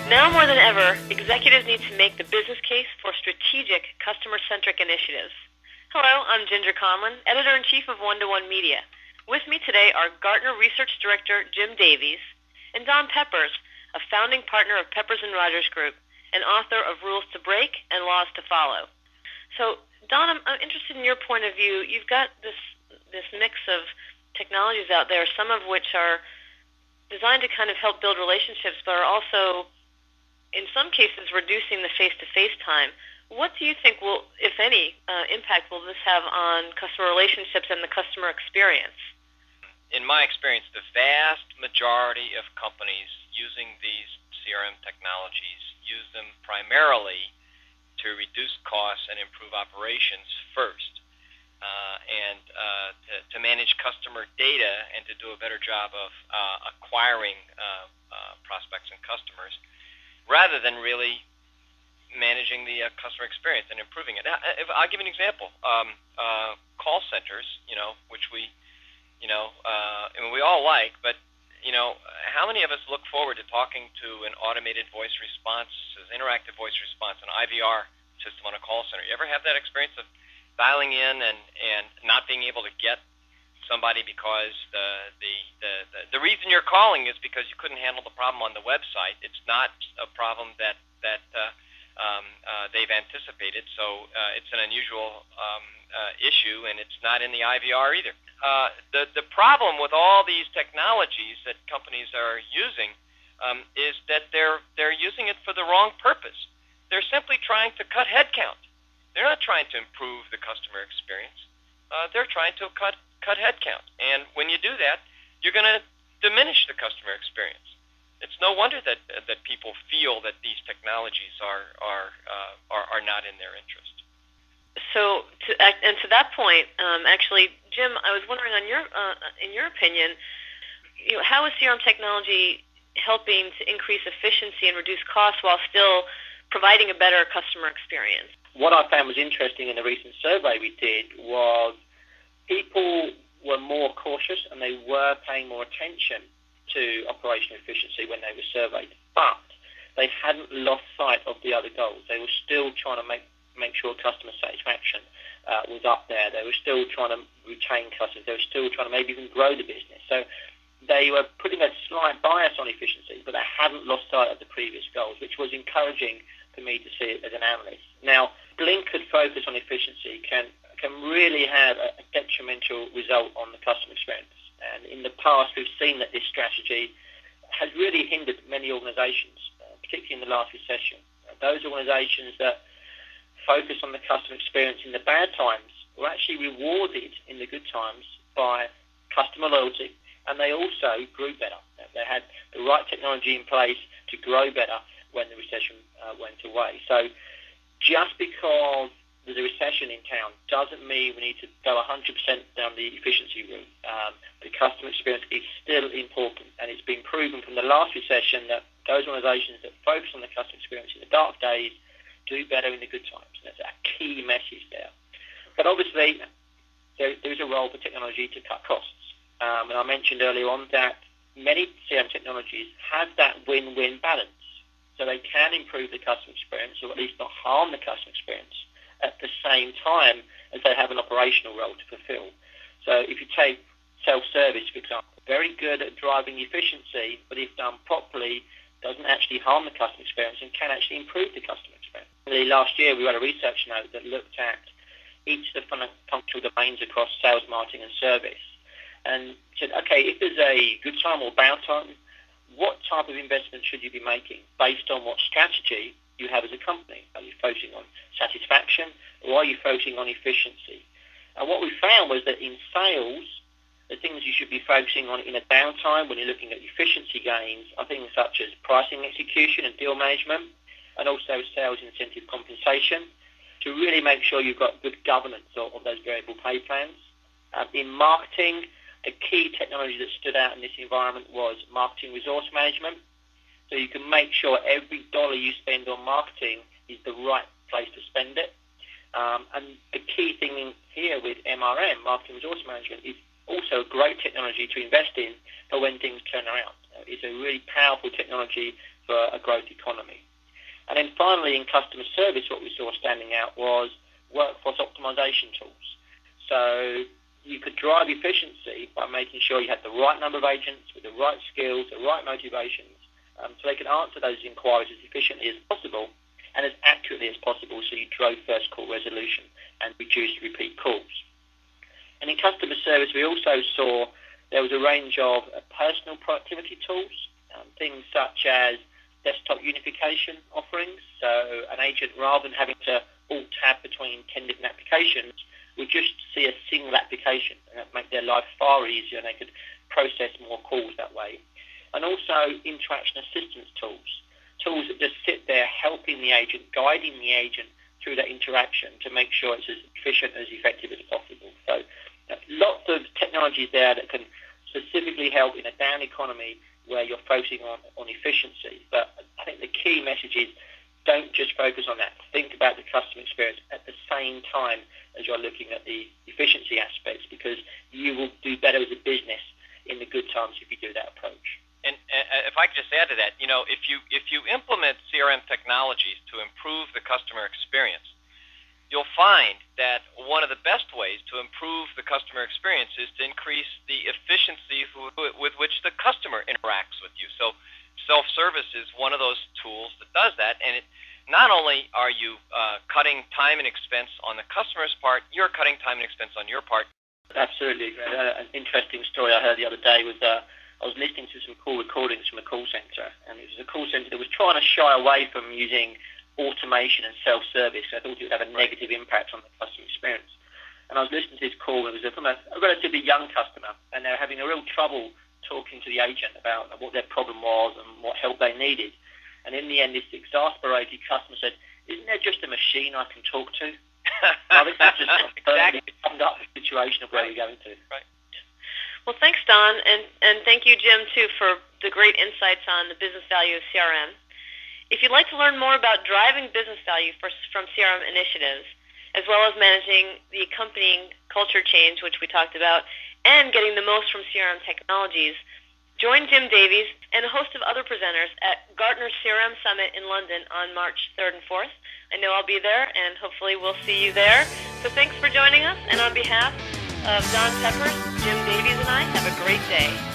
Now more than ever, executives need to make the business case for strategic, customer-centric initiatives. Hello, I'm Ginger Conlon, Editor-in-Chief of One-to-One Media. With me today are Gartner Research Director Jim Davies and Don Peppers, a founding partner of Peppers & Rogers Group and author of Rules to Break and Laws to Follow. So, Don, I'm interested in your point of view. You've got this mix of technologies out there, some of which are designed to kind of help build relationships, but are also, in some cases, reducing the face-to-face time. What do you think will, if any, impact will this have on customer relationships and the customer experience? In my experience, the vast majority of companies using these CRM technologies use them primarily to reduce costs and improve operations first, and to manage customer data and to do a better job of acquiring prospects and customers, rather than really managing the customer experience and improving it. I'll give you an example. Call centers, which we all like, but how many of us look forward to talking to an automated voice response, interactive voice response, an IVR system on a call center? You ever have that experience of dialing in and not being able to get somebody because the reason you're calling is because you couldn't handle the problem on the website? It's not a problem that they've anticipated, so it's an unusual issue, and it's not in the IVR either. The problem with all these technologies that companies are using is that they're using it for the wrong purpose. They're simply trying to cut headcount. They're not trying to improve the customer experience. They're trying to cut headcount, and when you do that, you're going to diminish the customer experience. It's no wonder that people feel that these technologies are not in their interest. So, to that point, actually, Jim, I was wondering, in your opinion, how is CRM technology helping to increase efficiency and reduce costs while still providing a better customer experience? What I found was interesting in the recent survey we did was people were more cautious and they were paying more attention to operational efficiency when they were surveyed, but they hadn't lost sight of the other goals. They were still trying to make sure customer satisfaction was up there. They were still trying to retain customers. They were still trying to maybe even grow the business. So they were putting a slight bias on efficiency, but they hadn't lost sight of the previous goals, which was encouraging for me to see it as an analyst. Now, blinkered focus on efficiency can really have a detrimental result on the customer experience. And in the past, we've seen that this strategy has really hindered many organizations, particularly in the last recession. Those organizations that focus on the customer experience in the bad times were actually rewarded in the good times by customer loyalty, and they also grew better. They had the right technology in place to grow better when the recession went away. So just because there's a recession in town doesn't mean we need to go 100% down the efficiency route. The customer experience is still important, and it's been proven from the last recession that those organizations that focus on the customer experience in the dark days do better in the good times. That's a key message there. But obviously, there is a role for technology to cut costs. And I mentioned earlier on that many CRM technologies have that win-win balance. So they can improve the customer experience, or at least not harm the customer experience, at the same time as they have an operational role to fulfill. So if you take self-service, for example, very good at driving efficiency, but if done properly, doesn't actually harm the customer experience and can actually improve the customer experience. Last year, we had a research note that looked at each of the functional domains across sales, marketing, and service, and said, okay, if there's a good time or bad time, what type of investment should you be making based on what strategy you have as a company? Are you focusing on satisfaction, or are you focusing on efficiency? And what we found was that in sales, the things you should be focusing on in a downtime when you're looking at efficiency gains are things such as pricing execution and deal management, and also sales incentive compensation, to really make sure you've got good governance of those variable pay plans. In marketing, the key technology that stood out in this environment was marketing resource management. So you can make sure every dollar you spend on marketing is the right place to spend it. And the key thing here with MRM, marketing resource management, is also a great technology to invest in for when things turn around. It's a really powerful technology for a growth economy. And then finally, in customer service, what we saw standing out was workforce optimization tools. So you could drive efficiency by making sure you had the right number of agents with the right skills, the right motivations, so they could answer those inquiries as efficiently as possible and as accurately as possible, so you drove first call resolution and reduced repeat calls. And in customer service, we also saw there was a range of personal productivity tools, things such as desktop unification offerings. So an agent, rather than having to alt-tab between 10 different applications, would just see a single application, and that would make their life far easier, and they could process more calls that way. And also interaction assistance tools that just sit there helping the agent, guiding the agent through that interaction to make sure it's as efficient and as effective as possible. So lots of technologies there that can specifically help in a down economy where you're focusing on efficiency. But I think the key message is don't just focus on that. Think about the customer experience at the same time as you're looking at the efficiency aspects, because you will do better as a business in the good times if you do that approach. And if I could just add to that, if you implement CRM technologies to improve the customer experience, you'll find that one of the best ways to improve the customer experience is to increase the efficiency with which the customer interacts with you. So self-service is one of those tools that does that, and not only are you cutting time and expense on the customer's part, you're cutting time and expense on your part. Absolutely. An interesting story I heard the other day was I was listening to some call recordings from a call center, and it was a call center that was trying to shy away from using automation and self-service. I thought it would have a negative impact on the customer experience. And I was listening to this call, and it was from a relatively young customer, and they were having a real trouble talking to the agent about what their problem was and what help they needed. And in the end, this exasperated customer said, "Isn't there just a machine I can talk to?" I think that's just exactly summed up the situation of where we're going to. Right. Well, thanks, Don, and thank you, Jim, too, for the great insights on the business value of CRM. If you'd like to learn more about driving business value from CRM initiatives, as well as managing the accompanying culture change, which we talked about, and getting the most from CRM technologies, join Jim Davies and a host of other presenters at Gartner CRM Summit in London on March 3rd and 4th. I know I'll be there, and hopefully we'll see you there. So thanks for joining us, and on behalf of Don Peppers, Jim Davies, and I, have a great day.